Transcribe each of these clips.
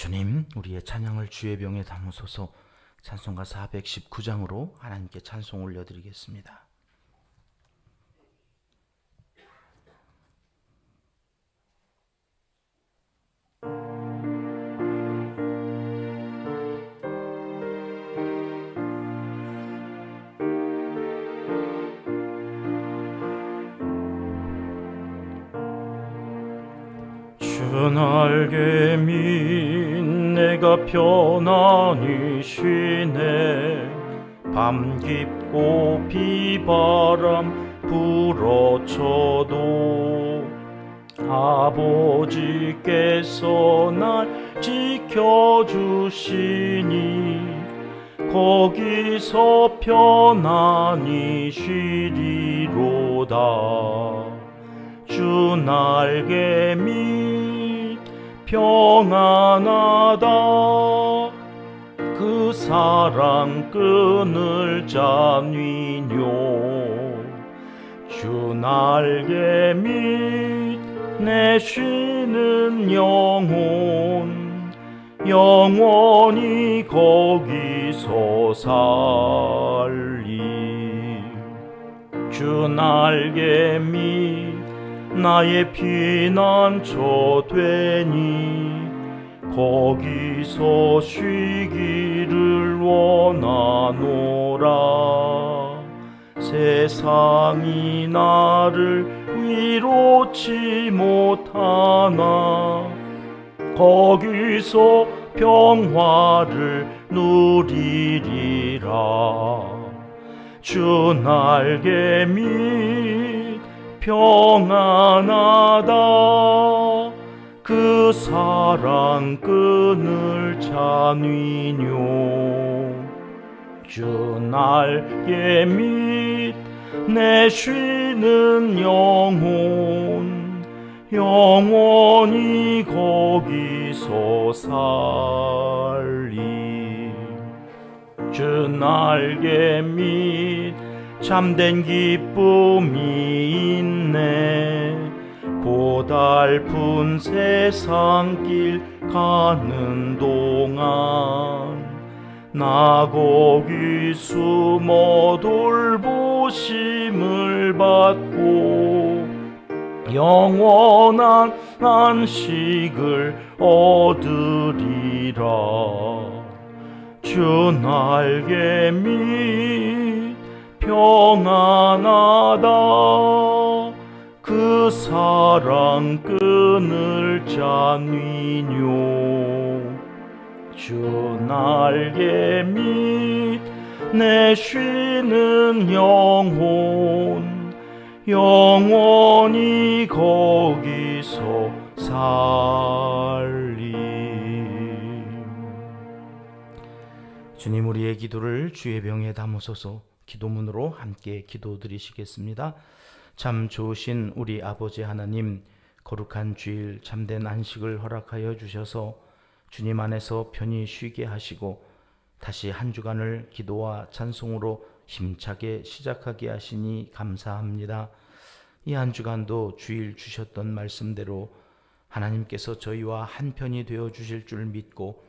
주님, 우리의 찬양을 주의 병에 담으소서. 찬송가 419장으로 하나님께 찬송 올려드리겠습니다. 주 날개미 내가 편안히 쉬네. 밤 깊고 비바람 불어쳐도 아버지께서 날 지켜주시니 거기서 편안히 쉬리로다. 주 날개 밑 평안하다. 그 사랑 끈을 잡니뇨. 주 날개 밑 내 쉬는 영혼 영원히 거기서 살리. 주 날개 밑 나의 피난처 되니 거기서 쉬기를 원하노라. 세상이 나를 위로치 못하나 거기서 평화를 누리리라. 주 날개 밑 평안하다. 그 사랑 끈을 잡니뇨. 주 날개 밑 내 쉬는 영혼 영원히 거기서 살리. 주 날개 밑 참된 기쁨이 있네. 고달픈 세상길 가는 동안 나 거기 숨어 돌보심을 받고 영원한 안식을 얻으리라. 주 날개 밑 평안하다. 그 사랑 끈을 잡니뇨. 주 날개 밑 내 쉬는 영혼 영원히 거기서 살리. 주님, 우리의 기도를 주의 병에 담으소서. 기도문으로 함께 기도드리시겠습니다. 참 좋으신 우리 아버지 하나님, 거룩한 주일 참된 안식을 허락하여 주셔서 주님 안에서 편히 쉬게 하시고 다시 한 주간을 기도와 찬송으로 힘차게 시작하게 하시니 감사합니다. 이 한 주간도 주일 주셨던 말씀대로 하나님께서 저희와 한편이 되어 주실 줄 믿고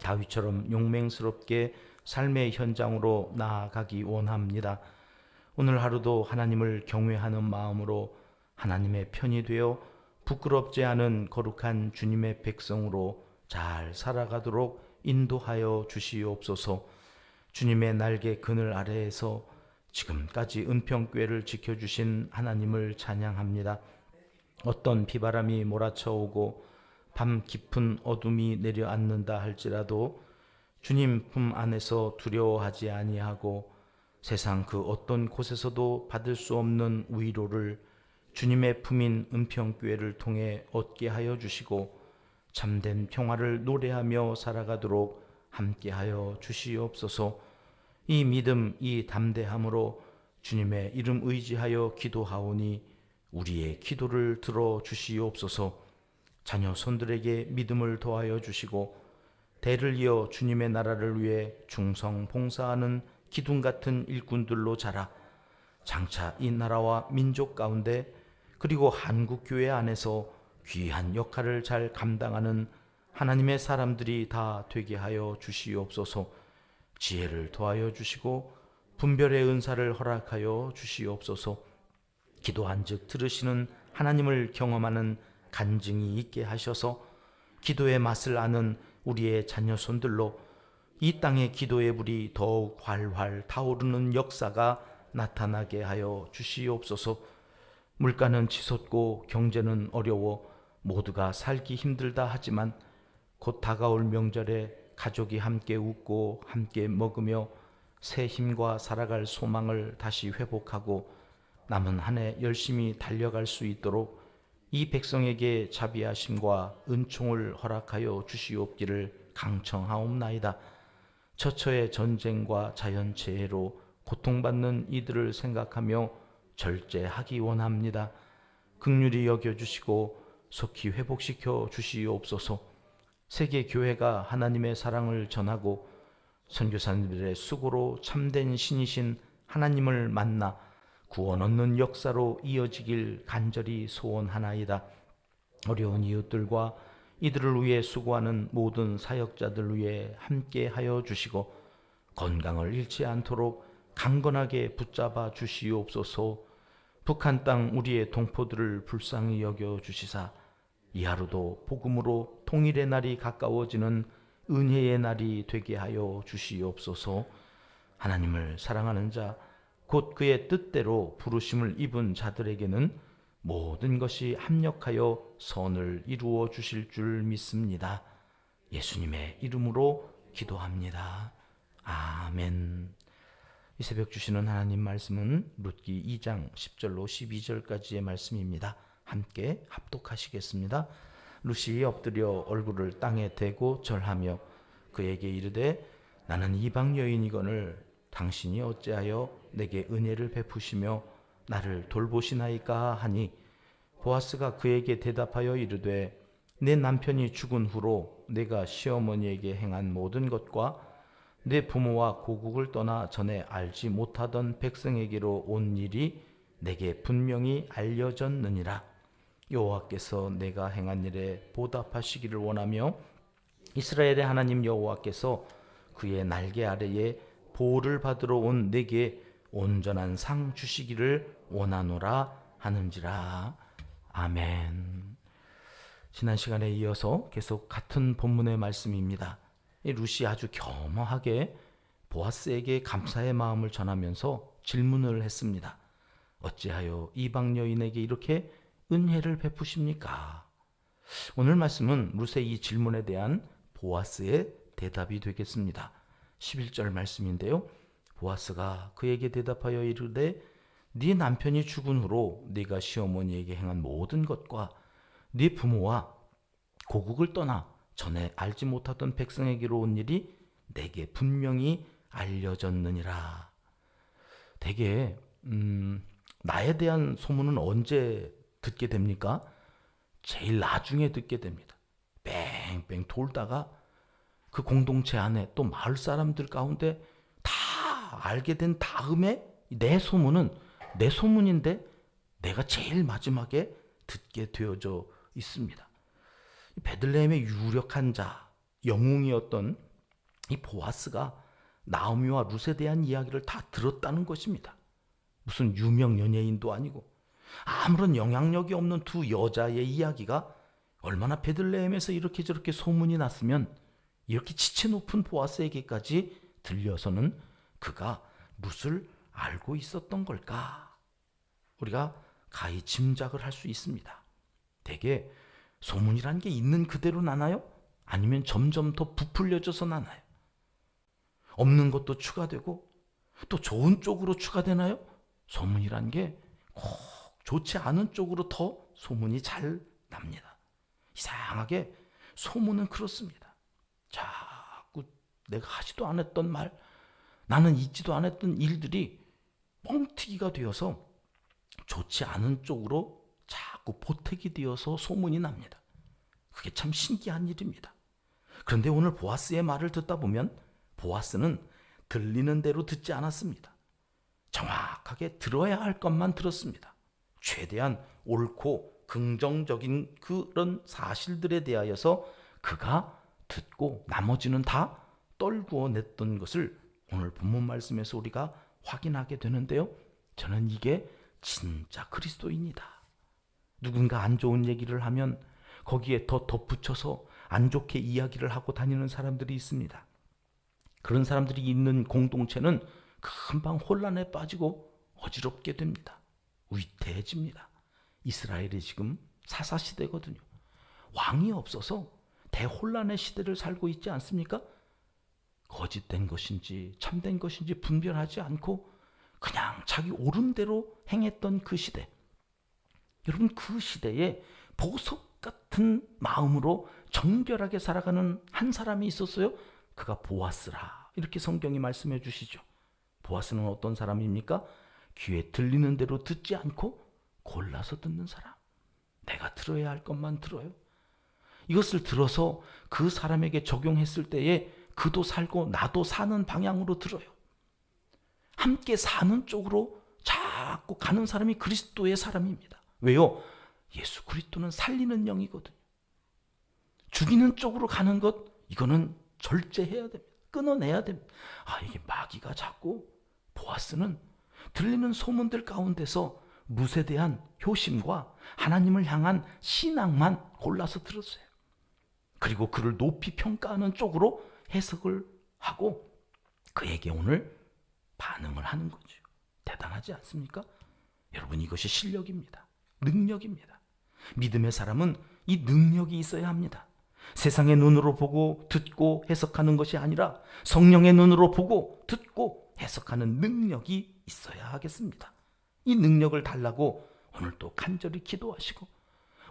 다윗처럼 용맹스럽게 삶의 현장으로 나아가기 원합니다. 오늘 하루도 하나님을 경외하는 마음으로 하나님의 편이 되어 부끄럽지 않은 거룩한 주님의 백성으로 잘 살아가도록 인도하여 주시옵소서. 주님의 날개 그늘 아래에서 지금까지 은평교회를 지켜주신 하나님을 찬양합니다. 어떤 비바람이 몰아쳐오고 밤 깊은 어둠이 내려앉는다 할지라도 주님 품 안에서 두려워하지 아니하고 세상 그 어떤 곳에서도 받을 수 없는 위로를 주님의 품인 은평교회를 통해 얻게 하여 주시고 참된 평화를 노래하며 살아가도록 함께하여 주시옵소서. 이 믿음, 이 담대함으로 주님의 이름 의지하여 기도하오니 우리의 기도를 들어주시옵소서. 자녀 손들에게 믿음을 더하여 주시고 대를 이어 주님의 나라를 위해 충성 봉사하는 기둥 같은 일꾼들로 자라 장차 이 나라와 민족 가운데 그리고 한국교회 안에서 귀한 역할을 잘 감당하는 하나님의 사람들이 다 되게 하여 주시옵소서. 지혜를 더하여 주시고 분별의 은사를 허락하여 주시옵소서. 기도한즉 들으시는 하나님을 경험하는 간증이 있게 하셔서 기도의 맛을 아는 우리의 자녀 손들로 이 땅의 기도의 불이 더욱 활활 타오르는 역사가 나타나게 하여 주시옵소서. 물가는 치솟고 경제는 어려워 모두가 살기 힘들다 하지만 곧 다가올 명절에 가족이 함께 웃고 함께 먹으며 새 힘과 살아갈 소망을 다시 회복하고 남은 한 해 열심히 달려갈 수 있도록 이 백성에게 자비하심과 은총을 허락하여 주시옵기를 강청하옵나이다. 처처의 전쟁과 자연재해로 고통받는 이들을 생각하며 절제하기 원합니다. 긍휼히 여겨주시고 속히 회복시켜 주시옵소서. 세계 교회가 하나님의 사랑을 전하고 선교사님들의 수고로 참된 신이신 하나님을 만나 구원 얻는 역사로 이어지길 간절히 소원하나이다. 어려운 이웃들과 이들을 위해 수고하는 모든 사역자들 위해 함께 하여 주시고 건강을 잃지 않도록 강건하게 붙잡아 주시옵소서. 북한 땅 우리의 동포들을 불쌍히 여겨 주시사 이 하루도 복음으로 통일의 날이 가까워지는 은혜의 날이 되게 하여 주시옵소서. 하나님을 사랑하는 자 곧 그의 뜻대로 부르심을 입은 자들에게는 모든 것이 합력하여 선을 이루어 주실 줄 믿습니다. 예수님의 이름으로 기도합니다. 아멘. 이 새벽 주시는 하나님 말씀은 룻기 2장 10절로 12절까지의 말씀입니다. 함께 합독하시겠습니다. 룻이 엎드려 얼굴을 땅에 대고 절하며 그에게 이르되 나는 이방 여인이거늘 당신이 어찌하여 내게 은혜를 베푸시며 나를 돌보시나이까 하니 보아스가 그에게 대답하여 이르되 내 남편이 죽은 후로 내가 시어머니에게 행한 모든 것과 내 부모와 고국을 떠나 전에 알지 못하던 백성에게로 온 일이 내게 분명히 알려졌느니라. 여호와께서 내가 행한 일에 보답하시기를 원하며 이스라엘의 하나님 여호와께서 그의 날개 아래에 보호를 받으러 온 내게 온전한 상 주시기를 원하노라 하는지라. 아멘. 지난 시간에 이어서 계속 같은 본문의 말씀입니다. 룻이 아주 겸허하게 보아스에게 감사의 마음을 전하면서 질문을 했습니다. 어찌하여 이방 여인에게 이렇게 은혜를 베푸십니까? 오늘 말씀은 룻의 이 질문에 대한 보아스의 대답이 되겠습니다. 11절 말씀인데요. 보아스가 그에게 대답하여 이르되 네 남편이 죽은 후로 네가 시어머니에게 행한 모든 것과 네 부모와 고국을 떠나 전에 알지 못하던 백성에게로 온 일이 내게 분명히 알려졌느니라. 대개 나에 대한 소문은 언제 듣게 됩니까? 제일 나중에 듣게 됩니다. 뺑뺑 돌다가 그 공동체 안에 또 마을 사람들 가운데 다 알게 된 다음에 내 소문은 내 소문인데 내가 제일 마지막에 듣게 되어져 있습니다. 베들레헴의 유력한 자, 영웅이었던 이 보아스가 나오미와 룻에 대한 이야기를 다 들었다는 것입니다. 무슨 유명 연예인도 아니고 아무런 영향력이 없는 두 여자의 이야기가 얼마나 베들레헴에서 이렇게 저렇게 소문이 났으면 이렇게 지체 높은 보아스에게까지 들려서는 그가 룻을 알고 있었던 걸까? 우리가 가히 짐작을 할 수 있습니다. 대개 소문이란 게 있는 그대로 나나요? 아니면 점점 더 부풀려져서 나나요? 없는 것도 추가되고 또 좋은 쪽으로 추가되나요? 소문이란 게 꼭 좋지 않은 쪽으로 더 소문이 잘 납니다. 이상하게 소문은 그렇습니다. 자꾸 내가 하지도 않았던 말, 나는 잊지도 않았던 일들이 뻥튀기가 되어서 좋지 않은 쪽으로 자꾸 보태기 되어서 소문이 납니다. 그게 참 신기한 일입니다. 그런데 오늘 보아스의 말을 듣다 보면 보아스는 들리는 대로 듣지 않았습니다. 정확하게 들어야 할 것만 들었습니다. 최대한 옳고 긍정적인 그런 사실들에 대하여서 그가 듣고 나머지는 다 떨구어 냈던 것을 오늘 본문 말씀에서 우리가 확인하게 되는데요. 저는 이게 진짜 그리스도인이다. 누군가 안 좋은 얘기를 하면 거기에 더 덧붙여서 안 좋게 이야기를 하고 다니는 사람들이 있습니다. 그런 사람들이 있는 공동체는 금방 혼란에 빠지고 어지럽게 됩니다. 위태해집니다. 이스라엘이 지금 사사시대거든요. 왕이 없어서 대혼란의 시대를 살고 있지 않습니까? 거짓된 것인지 참된 것인지 분별하지 않고 그냥 자기 옳은 대로 행했던 그 시대. 여러분, 그 시대에 보석 같은 마음으로 정결하게 살아가는 한 사람이 있었어요. 그가 보아스라. 이렇게 성경이 말씀해 주시죠. 보아스는 어떤 사람입니까? 귀에 들리는 대로 듣지 않고 골라서 듣는 사람. 내가 들어야 할 것만 들어요. 이것을 들어서 그 사람에게 적용했을 때에 그도 살고 나도 사는 방향으로 들어요. 함께 사는 쪽으로 자꾸 가는 사람이 그리스도의 사람입니다. 왜요? 예수 그리스도는 살리는 영이거든요. 죽이는 쪽으로 가는 것, 이거는 절제해야 됩니다. 끊어내야 됩니다. 이게 마귀가 자꾸 보아스는 들리는 소문들 가운데서 룻에 대한 효심과 하나님을 향한 신앙만 골라서 들었어요. 그리고 그를 높이 평가하는 쪽으로 해석을 하고 그에게 오늘 반응을 하는 거죠. 대단하지 않습니까? 여러분, 이것이 실력입니다. 능력입니다. 믿음의 사람은 이 능력이 있어야 합니다. 세상의 눈으로 보고 듣고 해석하는 것이 아니라 성령의 눈으로 보고 듣고 해석하는 능력이 있어야 하겠습니다. 이 능력을 달라고 오늘 또 간절히 기도하시고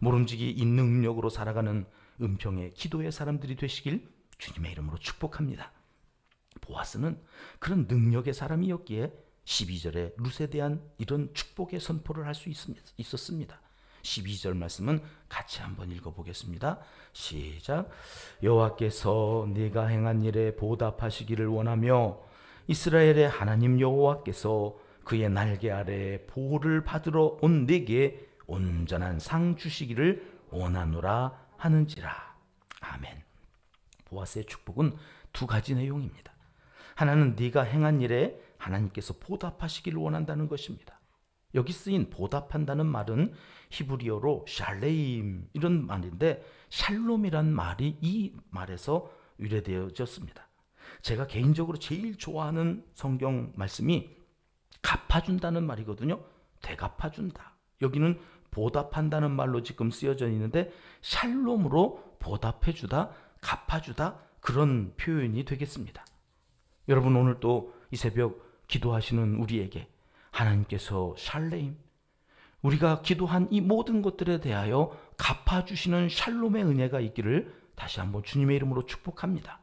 모름지기 이 능력으로 살아가는 은평의 기도의 사람들이 되시길 주님의 이름으로 축복합니다. 보아스는 그런 능력의 사람이었기에 12절에 룻에 대한 이런 축복의 선포를 할 수 있었습니다. 12절 말씀은 같이 한번 읽어보겠습니다. 시작. 여호와께서 네가 행한 일에 보답하시기를 원하며 이스라엘의 하나님 여호와께서 그의 날개 아래 보호를 받으러 온 네게 온전한 상 주시기를 원하노라 하는지라. 아멘. 보아스의 축복은 두 가지 내용입니다. 하나는 네가 행한 일에 하나님께서 보답하시기를 원한다는 것입니다. 여기 쓰인 보답한다는 말은 히브리어로 샬레임 이런 말인데 샬롬이란 말이 이 말에서 유래되어졌습니다. 제가 개인적으로 제일 좋아하는 성경 말씀이 갚아준다는 말이거든요. 되갚아준다. 여기는 보답한다는 말로 지금 쓰여져 있는데 샬롬으로 보답해주다, 갚아주다, 그런 표현이 되겠습니다. 여러분, 오늘 또 이 새벽 기도하시는 우리에게 하나님께서 샬레임, 우리가 기도한 이 모든 것들에 대하여 갚아주시는 샬롬의 은혜가 있기를 다시 한번 주님의 이름으로 축복합니다.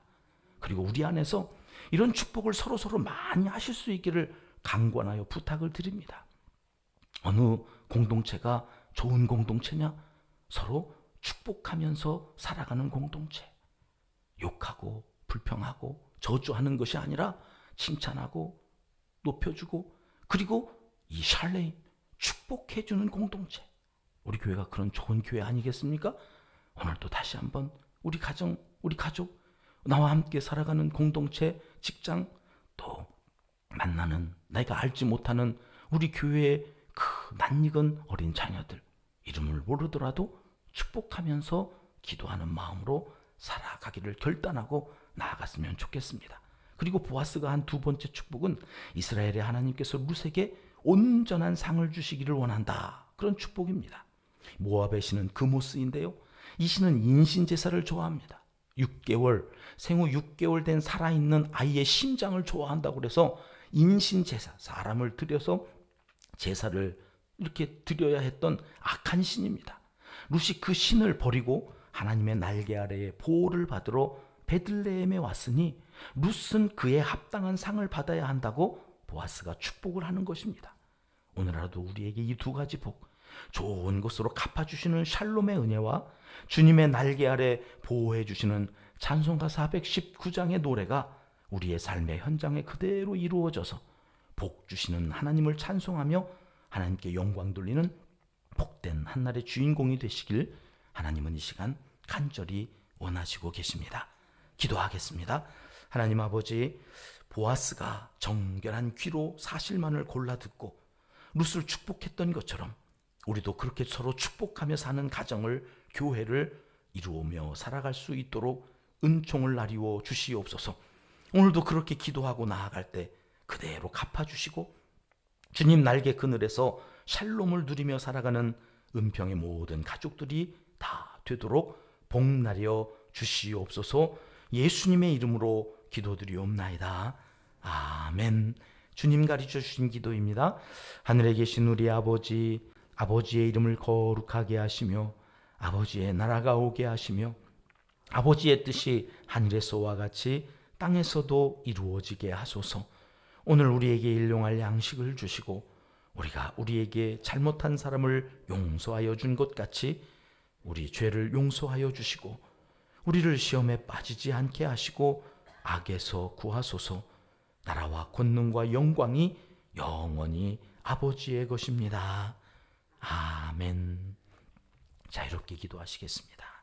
그리고 우리 안에서 이런 축복을 서로 많이 하실 수 있기를 간구하여 부탁을 드립니다. 어느 공동체가 좋은 공동체냐? 서로 축복하면서 살아가는 공동체. 욕하고 불평하고 저주하는 것이 아니라 칭찬하고 높여주고 그리고 이 샬레임, 축복해주는 공동체. 우리 교회가 그런 좋은 교회 아니겠습니까? 오늘도 다시 한번 우리 가정, 우리 가족, 나와 함께 살아가는 공동체, 직장, 또 만나는 내가 알지 못하는 우리 교회의 그 낯익은 어린 자녀들, 이름을 모르더라도 축복하면서 기도하는 마음으로 살아가기를 결단하고 나아갔으면 좋겠습니다. 그리고 보아스가 한 두 번째 축복은 이스라엘의 하나님께서 룻에게 온전한 상을 주시기를 원한다. 그런 축복입니다. 모압의 신은 그모스인데요. 이 신은 인신제사를 좋아합니다. 6개월, 생후 6개월 된 살아있는 아이의 심장을 좋아한다고 해서 인신제사, 사람을 들여서 제사를 이렇게 드려야 했던 악한 신입니다. 룻이 그 신을 버리고 하나님의 날개 아래에 보호를 받으러 베들레헴에 왔으니 룻은 그에 합당한 상을 받아야 한다고 보아스가 축복을 하는 것입니다. 오늘 하루도 우리에게 이 두 가지 복, 좋은 것으로 갚아주시는 샬롬의 은혜와 주님의 날개 아래 보호해 주시는 찬송가 419장의 노래가 우리의 삶의 현장에 그대로 이루어져서 복 주시는 하나님을 찬송하며 하나님께 영광 돌리는 복된 한날의 주인공이 되시길 하나님은 이 시간 간절히 원하시고 계십니다. 기도하겠습니다. 하나님 아버지, 보아스가 정결한 귀로 사실만을 골라 듣고 룻을 축복했던 것처럼 우리도 그렇게 서로 축복하며 사는 가정을, 교회를 이루며 살아갈 수 있도록 은총을 나리워 주시옵소서. 오늘도 그렇게 기도하고 나아갈 때 그대로 갚아주시고 주님 날개 그늘에서 샬롬을 누리며 살아가는 은평의 모든 가족들이 다 되도록 복나려 주시옵소서. 예수님의 이름으로 기도드리옵나이다. 아멘. 주님 가르쳐 주신 기도입니다. 하늘에 계신 우리 아버지, 아버지의 이름을 거룩하게 하시며 아버지의 나라가 오게 하시며 아버지의 뜻이 하늘에서와 같이 땅에서도 이루어지게 하소서. 오늘 우리에게 일용할 양식을 주시고 우리가 우리에게 잘못한 사람을 용서하여 준 것 같이 우리 죄를 용서하여 주시고 우리를 시험에 빠지지 않게 하시고 악에서 구하소서. 나라와 권능과 영광이 영원히 아버지의 것입니다. 아멘. 자유롭게 기도하시겠습니다.